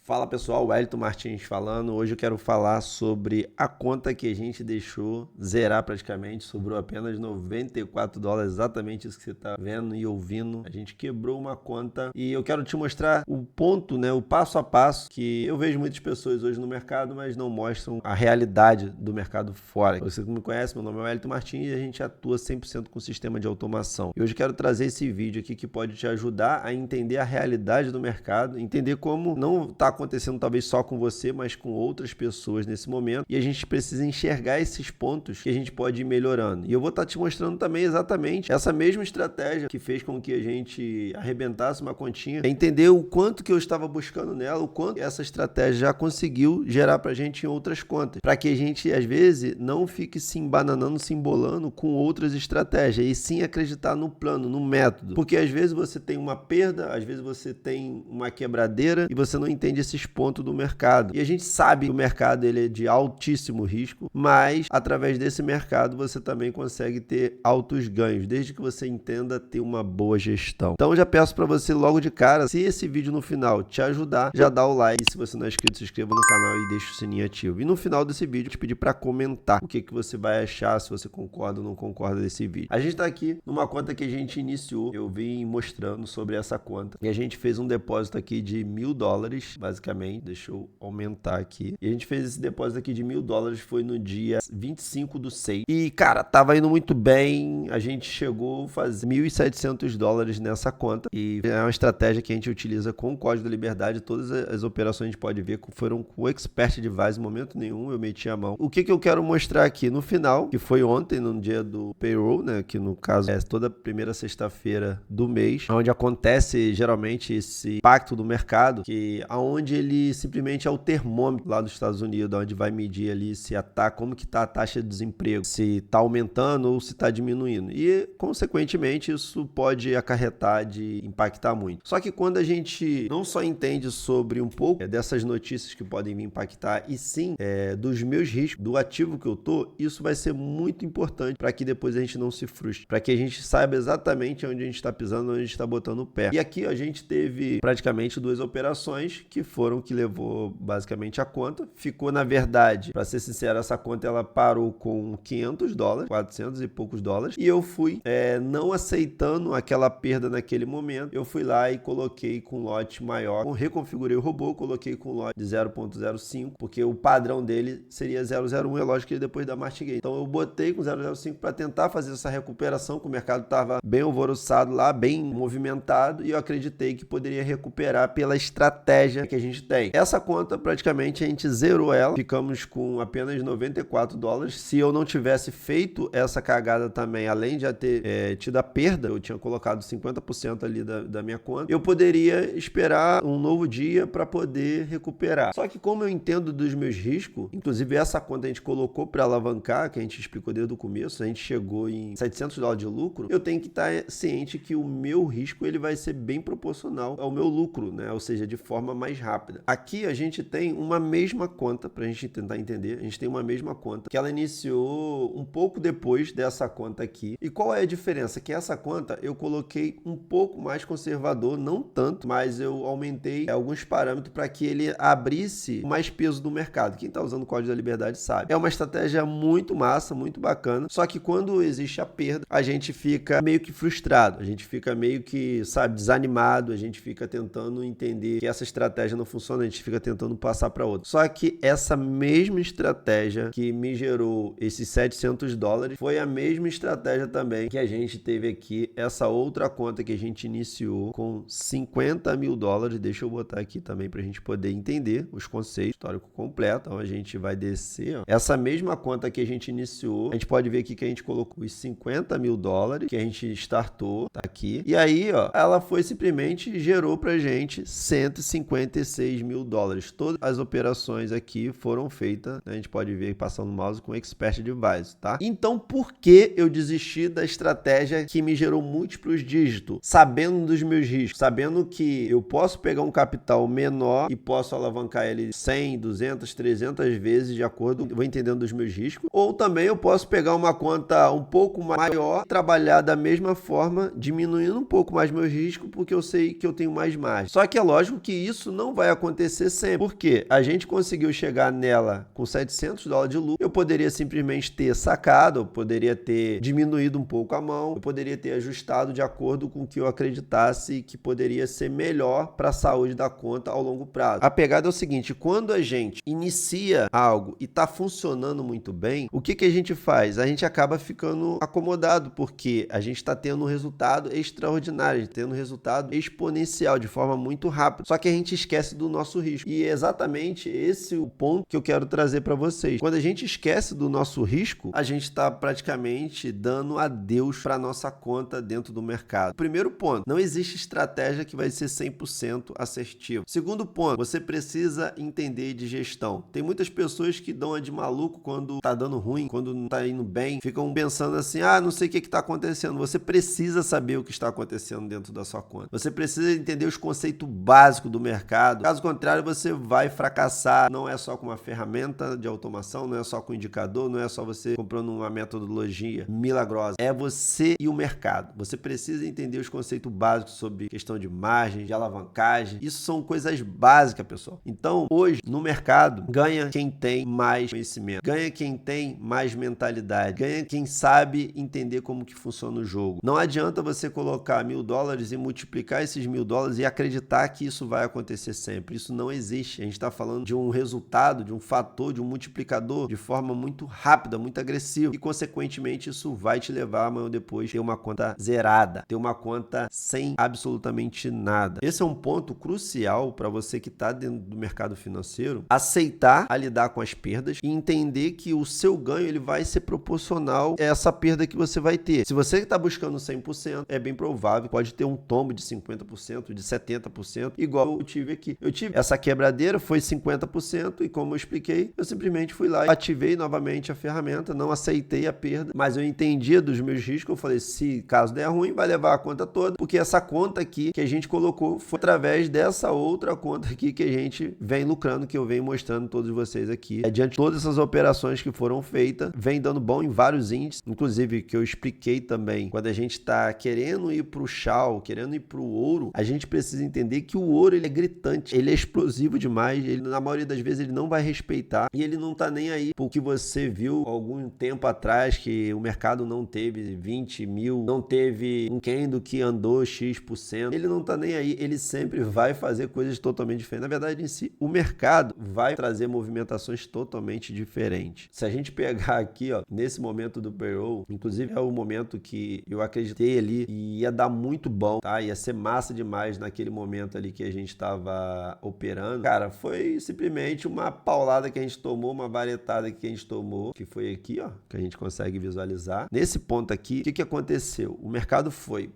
Fala pessoal, Wellington Martins falando. Hoje eu quero falar sobre a conta que a gente deixou zerar praticamente, sobrou apenas $94, exatamente isso que você está vendo e ouvindo. A gente quebrou uma conta e eu quero te mostrar o ponto, o passo a passo que eu vejo muitas pessoas hoje no mercado, mas não mostram a realidade do mercado fora. Você que me conhece, meu nome é Wellington Martins e a gente atua 100% com sistema de automação. E hoje eu quero trazer esse vídeo aqui que pode te ajudar a entender a realidade do mercado, entender como não está acontecendo talvez só com você, mas com outras pessoas nesse momento, e a gente precisa enxergar esses pontos que a gente pode ir melhorando. E eu vou estar te mostrando também exatamente essa mesma estratégia que fez com que a gente arrebentasse uma continha, é entender o quanto que eu estava buscando nela, o quanto essa estratégia já conseguiu gerar pra gente em outras contas, para que a gente às vezes não fique se embananando, se embolando com outras estratégias, e sim acreditar no plano, no método, porque às vezes você tem uma perda, às vezes você tem uma quebradeira e você não entende esses pontos do mercado. E a gente sabe que o mercado ele é de altíssimo risco, mas através desse mercado você também consegue ter altos ganhos, desde que você entenda ter uma boa gestão. Então eu já peço para você logo de cara, se esse vídeo no final te ajudar, já dá o like, e se você não é inscrito, se inscreva no canal e deixa o sininho ativo. E no final desse vídeo eu te pedir para comentar o que você vai achar, se você concorda ou não concorda desse vídeo. A gente está aqui numa conta que a gente iniciou, eu vim mostrando sobre essa conta, e a gente fez um depósito aqui de $1.000, basicamente. Deixa eu aumentar aqui. E a gente fez esse depósito aqui de $1.000, foi no dia 25/6. E, cara, tava indo muito bem. A gente chegou a fazer $1.700 nessa conta. E é uma estratégia que a gente utiliza com o Código da Liberdade. Todas as operações a gente pode ver que foram com o Expert Advice. Em momento nenhum eu meti a mão. O que eu quero mostrar aqui no final, que foi ontem, no dia do payroll, que no caso é toda primeira sexta-feira do mês, onde acontece geralmente esse impacto do mercado, que aonde ele simplesmente é o termômetro lá dos Estados Unidos, onde vai medir ali se como que tá a taxa de desemprego, se tá aumentando ou se tá diminuindo. E, consequentemente, isso pode acarretar de impactar muito. Só que quando a gente não só entende sobre um pouco dessas notícias que podem me impactar, e sim dos meus riscos, do ativo que eu tô, isso vai ser muito importante para que depois a gente não se frustre, para que a gente saiba exatamente onde a gente está pisando, onde a gente está botando o pé. E aqui a gente teve praticamente duas operações que foram que levou basicamente a conta. Ficou, na verdade, para ser sincero, essa conta ela parou com $500, 400 e poucos dólares, e eu fui não aceitando aquela perda naquele momento, eu fui lá e coloquei com lote maior, reconfigurei o robô, coloquei com lote de 0.05, porque o padrão dele seria 0.01, é lógico que ele depois da Martingale. Então eu botei com 0.05 para tentar fazer essa recuperação, que o mercado estava bem alvoroçado lá, bem movimentado, e eu acreditei que poderia recuperar pela estratégia que a gente tem. Essa conta praticamente a gente zerou ela, ficamos com apenas $94. Se eu não tivesse feito essa cagada também, além de já ter tido a perda, eu tinha colocado 50% ali da minha conta, eu poderia esperar um novo dia para poder recuperar. Só que como eu entendo dos meus riscos, inclusive essa conta a gente colocou para alavancar, que a gente explicou desde o começo, a gente chegou em $700 de lucro, eu tenho que estar ciente que o meu risco ele vai ser bem proporcional ao meu lucro, ou seja, de forma mais rápida. Aqui a gente tem uma mesma conta, para a gente tentar entender, a gente tem uma mesma conta, que ela iniciou um pouco depois dessa conta aqui. E qual é a diferença? Que essa conta eu coloquei um pouco mais conservador, não tanto, mas eu aumentei alguns parâmetros para que ele abrisse mais peso do mercado. Quem está usando o Código da Liberdade sabe. É uma estratégia muito massa, muito bacana, só que quando existe a perda, a gente fica meio que frustrado, a gente fica meio que, desanimado, a gente fica tentando entender que essa estratégia não funciona, a gente fica tentando passar para outra. Só que essa mesma estratégia que me gerou esses $700 foi a mesma estratégia também que a gente teve aqui, essa outra conta que a gente iniciou com $50.000. Deixa eu botar aqui também para a gente poder entender os conceitos, histórico completo. Então a gente vai descer, essa mesma conta que a gente iniciou, a gente pode ver aqui que a gente colocou os $50.000 que a gente startou, tá aqui. E aí, ela foi simplesmente gerou pra gente $156.000. Todas as operações aqui foram feitas, a gente pode ver passando o mouse com Expert Advice, tá? Então, por que eu desisti da estratégia que me gerou múltiplos dígitos? Sabendo dos meus riscos, sabendo que eu posso pegar um capital menor e posso alavancar ele 100, 200, 300 vezes de acordo, vou entendendo dos meus riscos, ou também eu posso pegar uma conta um pouco maior, trabalhar da mesma forma, diminuindo um pouco mais meus riscos, porque eu sei que eu tenho mais margem. Só que é lógico que isso não vai acontecer sempre. Por quê? A gente conseguiu chegar nela com $700 de lucro. Eu poderia simplesmente ter sacado, eu poderia ter diminuído um pouco a mão, eu poderia ter ajustado de acordo com o que eu acreditasse que poderia ser melhor para a saúde da conta ao longo prazo. A pegada é o seguinte, quando a gente inicia algo e está funcionando muito bem, o que a gente faz? A gente acaba ficando acomodado, porque a gente está tendo um resultado extraordinário, tendo um resultado exponencial, de forma muito rápida. Só que a gente esquece do nosso risco. E é exatamente esse o ponto que eu quero trazer para vocês. Quando a gente esquece do nosso risco, a gente está praticamente dando adeus para nossa conta dentro do mercado. Primeiro ponto, não existe estratégia que vai ser 100% assertiva. Segundo ponto, você precisa entender de gestão. Tem muitas pessoas que dão a de maluco quando tá dando ruim, quando não tá indo bem, ficam pensando assim, não sei o que tá acontecendo. Você precisa saber o que está acontecendo dentro da sua conta. Você precisa entender os conceitos básicos do mercado. Caso contrário, você vai fracassar. Não é só com uma ferramenta de automação, não é só com indicador, não é só você comprando uma metodologia milagrosa. É você e o mercado. Você precisa entender os conceitos básicos sobre questão de margem, de alavancagem. Isso são coisas básicas, pessoal. Então, hoje, no mercado, ganha quem tem mais conhecimento, ganha quem tem mais mentalidade, ganha quem sabe entender como que funciona o jogo. Não adianta você colocar $1.000 e multiplicar esses $1.000 e acreditar que isso vai acontecer sempre. Isso não existe. A gente está falando de um resultado, de um fator, de um multiplicador de forma muito rápida, muito agressiva e, consequentemente, isso vai te levar amanhã ou depois a ter uma conta zerada, ter uma conta sem absolutamente nada. Esse é um ponto crucial para você que está dentro do mercado financeiro, aceitar a lidar com as perdas e entender que o seu ganho ele vai ser proporcional a essa perda que você vai ter. Se você está buscando 100%, é bem provável, pode ter um tombo de 50%, de 70%, igual eu tive aqui. Eu tive essa quebradeira, foi 50% e como eu expliquei, eu simplesmente fui lá e ativei novamente a ferramenta, não aceitei a perda, mas eu entendia dos meus riscos, eu falei, se caso der ruim, vai levar a conta toda, porque essa conta aqui que a gente colocou foi através dessa outra conta aqui que a gente vem lucrando, que eu venho mostrando todos vocês aqui. Diante de todas essas operações que foram feitas, vem dando bom em vários índices, inclusive que eu expliquei também, quando a gente está querendo ir para o Shao, querendo ir para o ouro, a gente precisa entender que o ouro ele é gritante, ele é explosivo demais, ele, na maioria das vezes ele não vai respeitar e ele não tá nem aí porque você viu algum tempo atrás que o mercado não teve 20 mil, não teve um candle que andou X%, ele não tá nem aí, ele sempre vai fazer coisas totalmente diferentes. Na verdade, em si, o mercado vai trazer movimentações totalmente diferentes. Se a gente pegar aqui, ó, nesse momento do payroll, inclusive é o momento que eu acreditei ali e ia dar muito bom, tá? Ia ser massa demais naquele momento ali que a gente tava operando. Cara, foi simplesmente uma paulada que a gente tomou, uma varetada que a gente tomou, que foi aqui, ó, que a gente consegue visualizar. Nesse ponto aqui, o que aconteceu? O mercado foi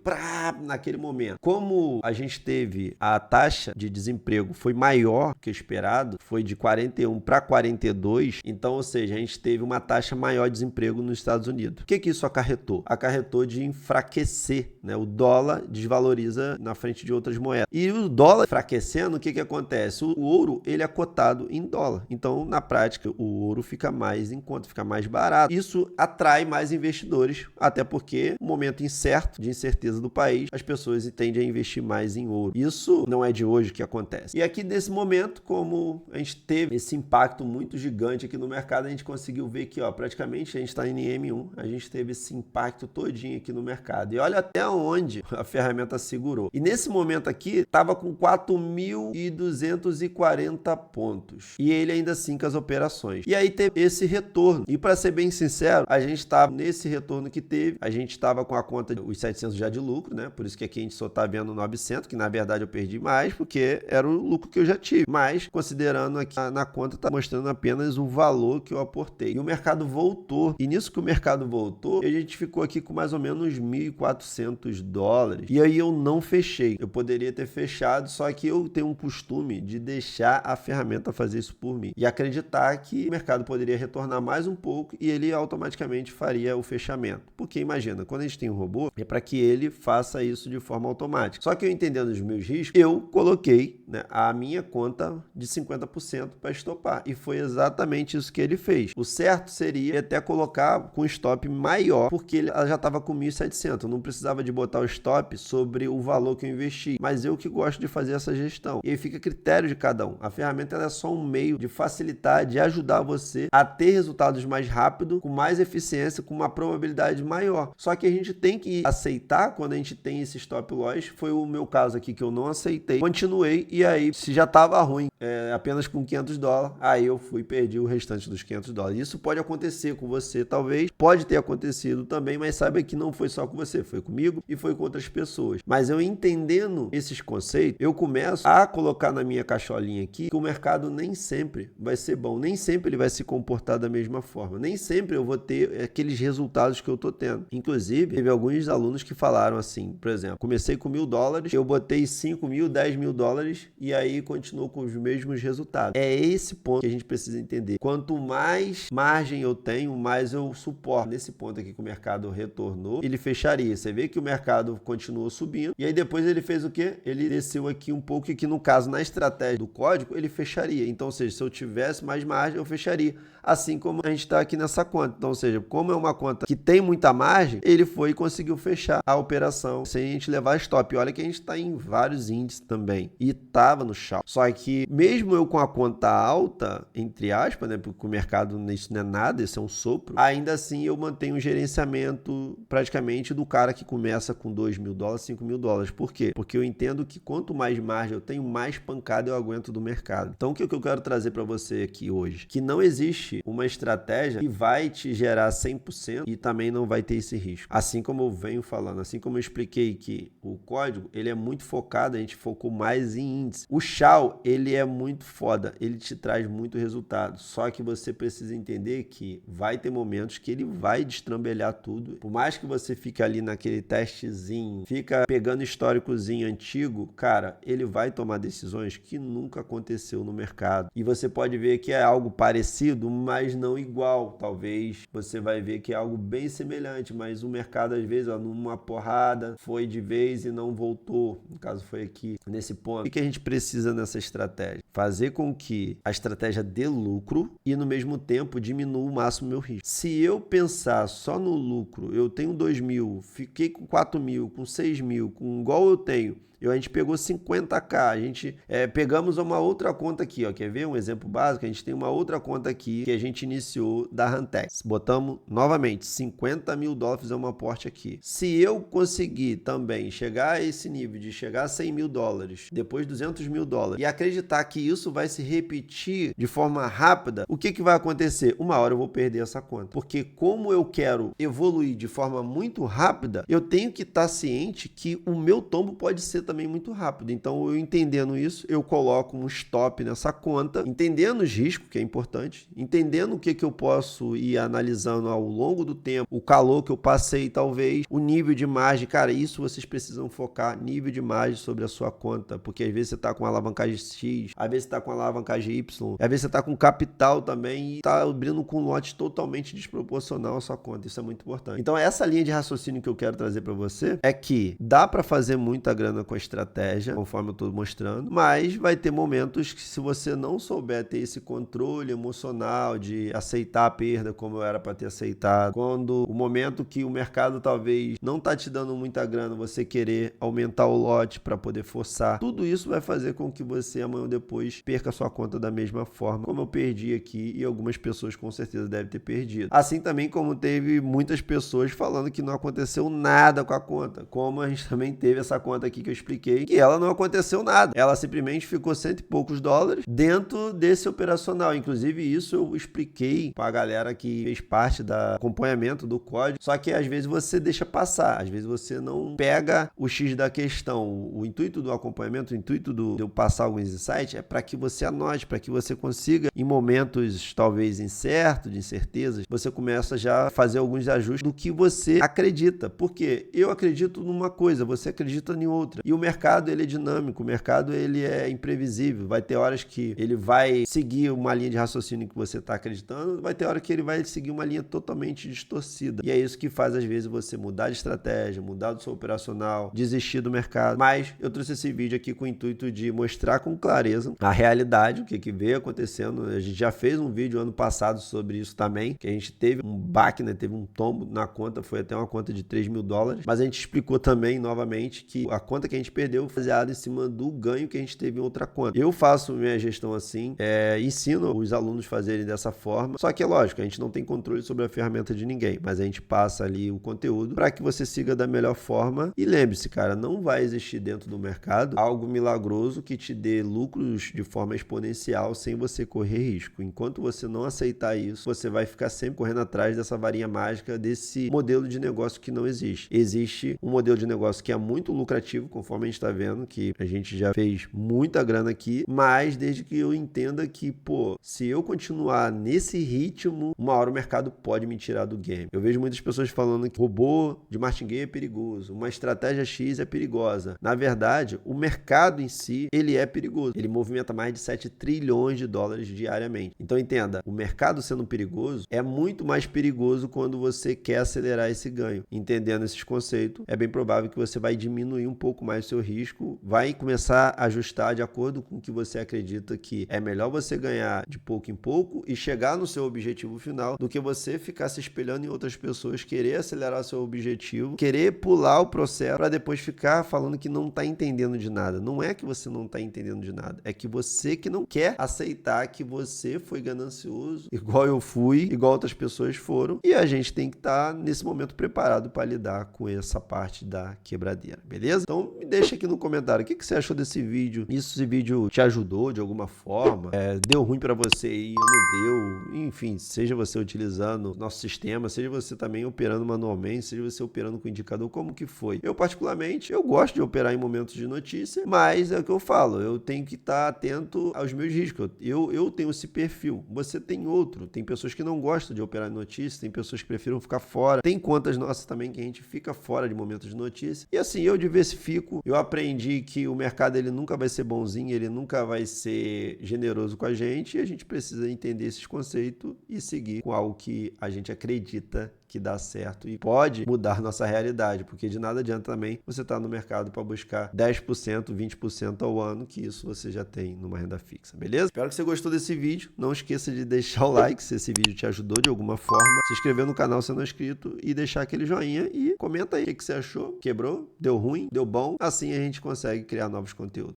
naquele momento. Como a gente teve a taxa de desemprego foi maior que o esperado, foi de 41 para 42, então, ou seja, a gente teve uma taxa maior de desemprego nos Estados Unidos. O que isso acarretou? Acarretou de enfraquecer, né? O dólar desvaloriza na frente de outras moedas. E o dólar enfraquecendo, o que acontece? O ouro, ele é cotado em dólar. Então, na prática, o ouro fica mais em conta, fica mais barato. Isso atrai mais investidores, até porque no momento incerto, de incerteza do país, as pessoas tendem a investir mais em ouro. Isso não é de hoje que acontece. E aqui, nesse momento, como a gente teve esse impacto muito gigante aqui no mercado, a gente conseguiu ver que, ó, praticamente a gente está em M1, a gente teve esse impacto todinho aqui no mercado. E olha até onde a ferramenta segurou. E nesse momento aqui, estava com 4.240 pontos. E ele ainda assim com as operações. E aí teve esse retorno. E para ser bem sincero, a gente estava nesse retorno que teve, a gente estava com a conta, os 700 já de lucro, né? Por isso que aqui a gente só tá vendo 900, que na verdade eu perdi mais, porque era o lucro que eu já tive. Mas, considerando aqui na conta, tá mostrando apenas o valor que eu aportei. E o mercado voltou. E nisso que o mercado voltou, a gente ficou aqui com mais ou menos $1.400. E aí eu não fechei. Eu poderia ter fechado, só que eu tenho um costume de deixar a ferramenta fazer isso por mim. E acreditar que o mercado poderia retornar mais um pouco e ele automaticamente faria o fechamento. Porque imagina, quando a gente tem um robô, é para que ele faça isso de forma automática. Só que eu entendendo os meus riscos, eu coloquei, né, a minha conta de 50% para estopar. E foi exatamente isso que ele fez. O certo seria até colocar com stop maior, porque ela já estava com 1.700. Eu não precisava de botar o stop sobre o valor que eu investi. Mas eu que gosto de fazer essa gestão. E aí fica a critério de cada um. A ferramenta ela é só um meio de facilitar, de ajudar você a ter resultados mais rápido, com mais eficiência, com uma probabilidade maior. Só que a gente tem que aceitar quando a gente tem esse stop loss. Foi o meu caso aqui que eu não aceitei. Continuei e aí, se já estava ruim, apenas com $500, aí eu fui e perdi o restante dos $500. Isso pode acontecer com você, talvez. Pode ter acontecido também, mas saiba que não foi só com você, foi comigo e foi com outras pessoas. Mas eu entendendo esses conceitos, eu começo a colocar na minha caixolinha aqui que o mercado nem sempre vai ser bom, nem sempre ele vai se comportar da mesma forma, nem sempre eu vou ter aqueles resultados que eu tô tendo. Inclusive, teve alguns alunos que falaram assim, por exemplo, comecei com $1.000, eu botei $5.000, $10.000 e aí continuou com os mesmos resultados. É esse ponto que a gente precisa entender. Quanto mais margem eu tenho, mais eu suporto. Nesse ponto aqui que o mercado retornou, ele fecharia. Você vê que o mercado continuou subindo e aí depois ele fez o quê? Ele desceu aqui um pouco e que no caso, na estratégia do código, ele fecharia. Então, ou seja, se eu tivesse mais margem, eu fecharia. Assim como a gente está aqui nessa conta. Então, ou seja, como é uma conta que tem muita margem, ele foi e conseguiu fechar a operação sem a gente levar stop. E olha que a gente está em vários índices também. E estava no chão. Só que mesmo eu com a conta alta, entre aspas, né, porque o mercado isso não é nada, isso é um sopro, ainda assim eu mantenho um gerenciamento praticamente do cara que começa com $2.000, $5.000. Por quê? Porque eu entendo que quanto mais margem eu tenho, mais pancada eu aguento do mercado. Então, o que eu quero trazer para você aqui hoje? Que não existe uma estratégia que vai te gerar 100% e também não vai ter esse risco. Assim como eu venho falando, assim como eu expliquei que o código, ele é muito focado, a gente focou mais em índice. O Shao, ele é muito foda, ele te traz muito resultado. Só que você precisa entender que vai ter momentos que ele vai destrambelhar tudo. Por mais que você fique ali naquele testezinho, fica pegando históricozinho antigo, cara, ele vai tomar decisões que nunca aconteceu no mercado. E você pode ver que é algo parecido, mas não igual. Talvez você vai ver que é algo bem semelhante, mas o mercado às vezes, ó, numa porrada, foi de vez e não voltou. No caso foi aqui, nesse ponto. O que a gente precisa nessa estratégia? Fazer com que a estratégia dê lucro e no mesmo tempo diminua o máximo meu risco. Se eu pensar só no lucro, eu tenho 2.000, fiquei com 4.000, com 6.000, com igual eu tenho, a gente pegou 50k, a gente pegamos uma outra conta aqui, ó, quer ver um exemplo básico? A gente tem uma outra conta aqui que a gente iniciou da Rantex. Botamos novamente $50.000, fizemos um aporte aqui. Se eu conseguir também chegar a esse nível de chegar a $100.000, depois $200.000 e acreditar que isso vai se repetir de forma rápida, o que vai acontecer? Uma hora eu vou perder essa conta, porque como eu quero evoluir de forma muito rápida, eu tenho que estar ciente que o meu tombo pode ser também muito rápido. Então, eu entendendo isso, eu coloco um stop nessa conta, entendendo os riscos, que é importante, entendendo o que eu posso ir analisando ao longo do tempo, o calor que eu passei, talvez, o nível de margem. Cara, isso vocês precisam focar, nível de margem sobre a sua conta, porque às vezes você está com alavancagem X, às vezes você está com alavancagem Y, às vezes você está com capital também e está abrindo com um lote totalmente desproporcional à sua conta. Isso é muito importante. Então, essa linha de raciocínio que eu quero trazer para você é que dá para fazer muita grana com a estratégia, conforme eu estou mostrando, mas vai ter momentos que se você não souber ter esse controle emocional de aceitar a perda como eu era para ter aceitado, quando o momento que o mercado talvez não tá te dando muita grana, você querer aumentar o lote para poder forçar, tudo isso vai fazer com que você amanhã ou depois perca a sua conta da mesma forma como eu perdi aqui e algumas pessoas com certeza devem ter perdido. Assim também como teve muitas pessoas falando que não aconteceu nada com a conta, como a gente também teve essa conta aqui que eu expliquei que ela não aconteceu nada. Ela simplesmente ficou $100 e poucos dentro desse operacional. Inclusive, isso eu expliquei para a galera que fez parte do acompanhamento do código. Só que às vezes você deixa passar, às vezes você não pega o X da questão. O intuito do acompanhamento, o intuito de eu passar alguns insights é para que você anote, para que você consiga, em momentos talvez incertos, de incertezas, você começa já a fazer alguns ajustes do que você acredita. Porque eu acredito numa coisa, você acredita em outra. E o mercado, ele é dinâmico, o mercado, ele é imprevisível. Vai ter horas que ele vai seguir uma linha de raciocínio que você está acreditando, vai ter hora que ele vai seguir uma linha totalmente distorcida. E é isso que faz, às vezes, você mudar de estratégia, mudar do seu operacional, desistir do mercado. Mas eu trouxe esse vídeo aqui com o intuito de mostrar com clareza a realidade, o que veio acontecendo. A gente já fez um vídeo ano passado sobre isso também, que a gente teve um baque, né? Teve um tombo na conta, foi até uma conta de $3.000, mas a gente explicou também, novamente, que a conta que a gente perdeu baseado em cima do ganho que a gente teve em outra conta. Eu faço minha gestão assim, ensino os alunos a fazerem dessa forma, só que é lógico, a gente não tem controle sobre a ferramenta de ninguém, mas a gente passa ali o conteúdo para que você siga da melhor forma. E lembre-se, cara, não vai existir dentro do mercado algo milagroso que te dê lucros de forma exponencial sem você correr risco. Enquanto você não aceitar isso, você vai ficar sempre correndo atrás dessa varinha mágica, desse modelo de negócio que não existe. Existe um modelo de negócio que é muito lucrativo, conforme a gente está vendo, que a gente já fez muita grana aqui, mas desde que eu entenda que, se eu continuar nesse ritmo, uma hora o mercado pode me tirar do game. Eu vejo muitas pessoas falando que robô de martingale é perigoso, uma estratégia X é perigosa. Na verdade, o mercado em si, ele é perigoso. Ele movimenta mais de 7 trilhões de dólares diariamente. Então entenda, o mercado sendo perigoso é muito mais perigoso quando você quer acelerar esse ganho. Entendendo esses conceitos, é bem provável que você vai diminuir um pouco mais o seu risco, vai começar a ajustar de acordo com o que você acredita que é melhor você ganhar de pouco em pouco e chegar no seu objetivo final, do que você ficar se espelhando em outras pessoas, querer acelerar seu objetivo, querer pular o processo para depois ficar falando que não está entendendo de nada. Não é que você não está entendendo de nada, é que você que não quer aceitar que você foi ganancioso, igual eu fui, igual outras pessoas foram, e a gente tem que estar nesse momento preparado para lidar com essa parte da quebradeira, beleza? Então me deixa aqui no comentário o que você achou desse vídeo. Esse vídeo te ajudou de alguma forma? Deu ruim para você e não deu? Enfim, seja você utilizando nosso sistema, seja você também operando manualmente, seja você operando com indicador, como que foi? Eu particularmente, eu gosto de operar em momentos de notícia, mas é o que eu falo, eu tenho que estar atento aos meus riscos. Eu tenho esse perfil, você tem outro. Tem pessoas que não gostam de operar em notícia, tem pessoas que prefiram ficar fora, tem contas nossas também que a gente fica fora de momentos de notícia. E assim, eu diversifico, eu aprendi que o mercado ele nunca vai ser bonzinho, ele nunca vai ser generoso com a gente, e a gente precisa entender esses conceitos e seguir com algo que a gente acredita que dá certo e pode mudar nossa realidade, porque de nada adianta também você estar no mercado para buscar 10%, 20% ao ano, que isso você já tem numa renda fixa, beleza? Espero que você gostou desse vídeo, não esqueça de deixar o like se esse vídeo te ajudou de alguma forma, se inscrever no canal se não é inscrito e deixar aquele joinha e comenta aí o que você achou, quebrou, deu ruim, deu bom, assim a gente consegue criar novos conteúdos.